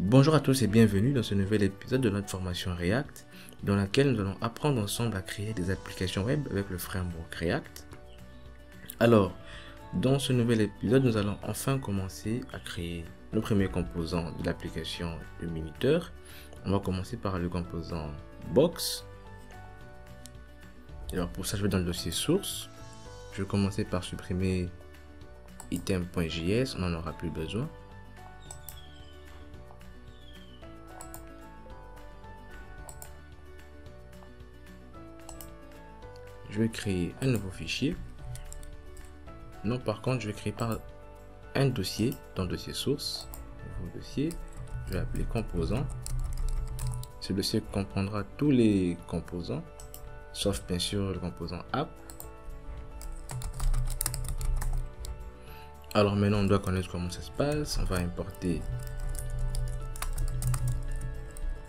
Bonjour à tous et bienvenue dans ce nouvel épisode de notre formation React dans laquelle nous allons apprendre ensemble à créer des applications web avec le framework React. Alors, dans ce nouvel épisode, nous allons enfin commencer à créer le premier composant de l'application de minuteur. On va commencer par le composant box. Alors pour ça, je vais dans le dossier source. Je vais commencer par supprimer item.js, on n'en aura plus besoin. Je vais créer un nouveau fichier. Non, par contre, je vais créer par un dossier dans le dossier source. Nouveau dossier. Je vais appeler composant. Ce dossier comprendra tous les composants, sauf bien sûr le composant app. Alors maintenant, on doit connaître comment ça se passe. On va importer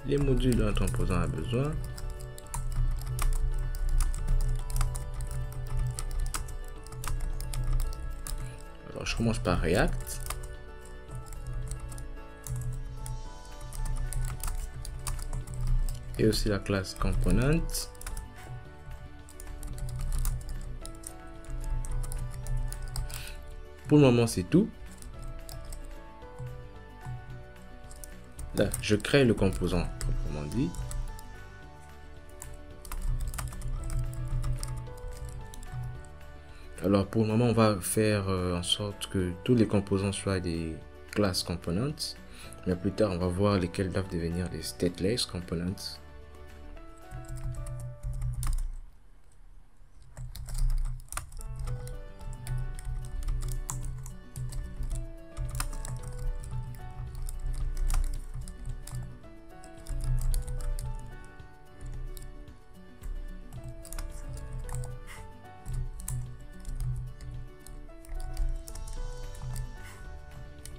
les modules dont notre composant a besoin. Alors, je commence par React. Et aussi la classe component. Pour le moment, c'est tout. Là, je crée le composant proprement dit. Alors pour le moment, on va faire en sorte que tous les composants soient des class components. Mais plus tard, on va voir lesquels doivent devenir des stateless components.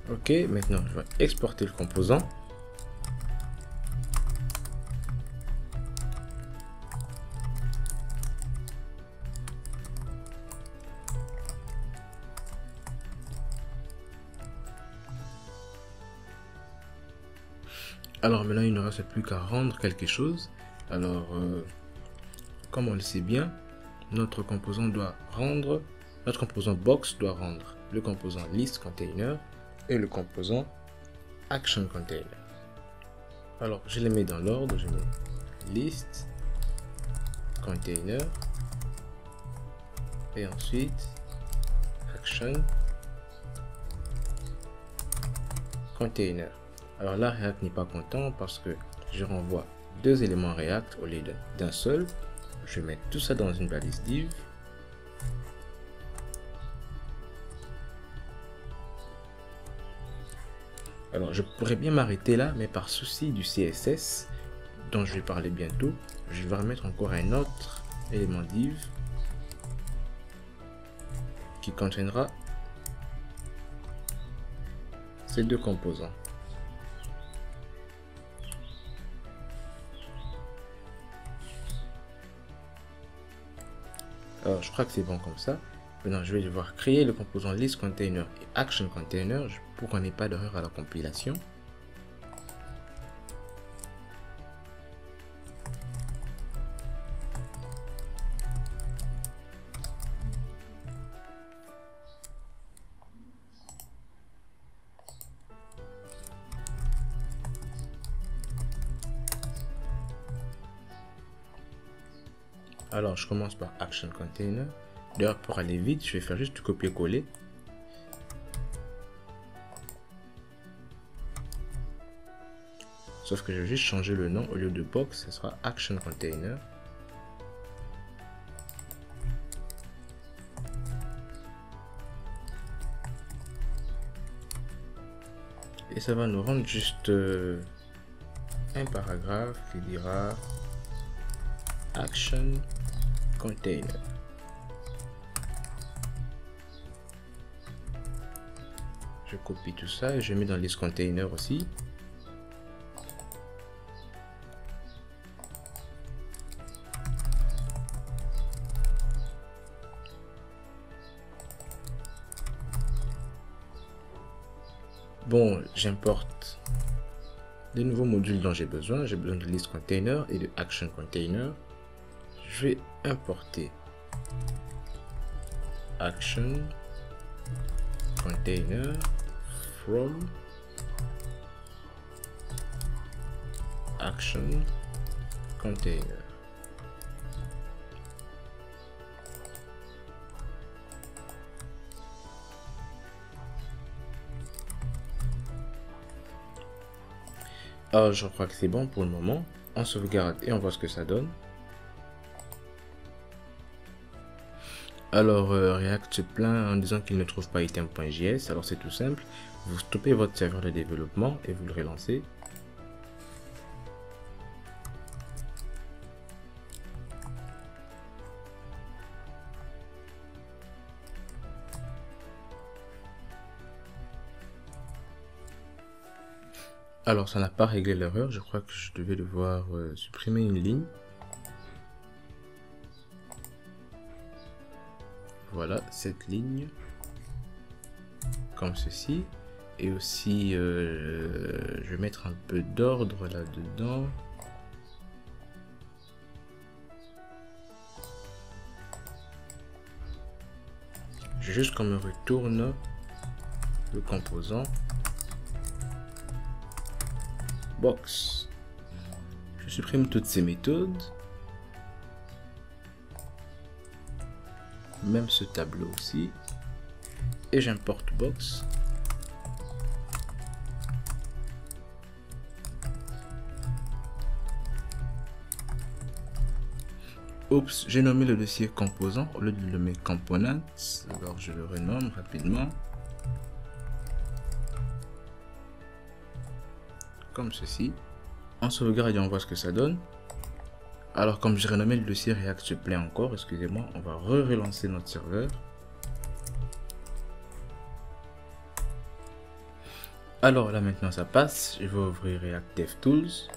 Ok, maintenant je vais exporter le composant. Alors maintenant il ne reste plus qu'à rendre quelque chose. Alors comme on le sait bien, notre composant box doit rendre le composant list container et le composant action container. Alors je les mets dans l'ordre, je mets list container et ensuite action container. Alors là, React n'est pas content parce que je renvoie deux éléments React au lieu d'un seul. Je vais mettre tout ça dans une balise div. Alors, je pourrais bien m'arrêter là, mais par souci du CSS, dont je vais parler bientôt, je vais remettre encore un autre élément div qui contiendra ces deux composants. Alors, je crois que c'est bon comme ça. Maintenant, je vais devoir créer le composant list container et action container pour qu'on n'ait pas d'erreur à la compilation. Alors, je commence par action container. D'ailleurs, pour aller vite, je vais faire juste du copier-coller. Sauf que je vais juste changer le nom. Au lieu de box, ce sera action container. Et ça va nous rendre juste un paragraphe qui dira action container. Je copie tout ça et je mets dans list container aussi. Bon, j'importe les nouveaux modules dont j'ai besoin de list container et de action container. Je vais importer action container from action container. Alors je crois que c'est bon pour le moment. On sauvegarde et on voit ce que ça donne. Alors React se plaint en disant qu'il ne trouve pas item.js. Alors c'est tout simple. Vous stoppez votre serveur de développement et vous le relancez. Alors ça n'a pas réglé l'erreur, je crois que je devais devoir supprimer une ligne. Voilà, cette ligne, comme ceci. Et aussi, je vais mettre un peu d'ordre là-dedans. Juste qu'on me retourne le composant box. Je supprime toutes ces méthodes, même ce tableau aussi, et j'importe box. Oups, j'ai nommé le dossier composant au lieu de le nommer components, alors je le renomme rapidement. Comme ceci. On sauvegarde et on voit ce que ça donne. Alors comme j'ai renommé le dossier React se plaît encore, excusez-moi, on va relancer notre serveur. Alors là maintenant ça passe, je vais ouvrir React DevTools.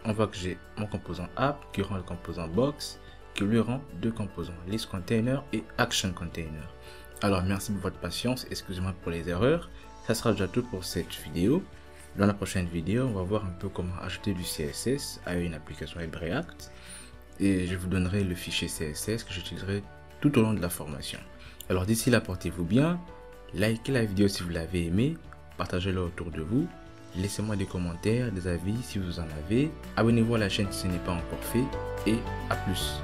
On voit que j'ai mon composant app qui rend le composant box, qui lui rend deux composants, list container et action container. Alors merci pour votre patience, excusez-moi pour les erreurs. Ça sera déjà tout pour cette vidéo. Dans la prochaine vidéo, on va voir un peu comment ajouter du CSS à une application web React. Et je vous donnerai le fichier CSS que j'utiliserai tout au long de la formation. Alors d'ici là, portez-vous bien. Likez la vidéo si vous l'avez aimé. Partagez-la autour de vous. Laissez-moi des commentaires, des avis si vous en avez. Abonnez-vous à la chaîne si ce n'est pas encore fait. Et à plus.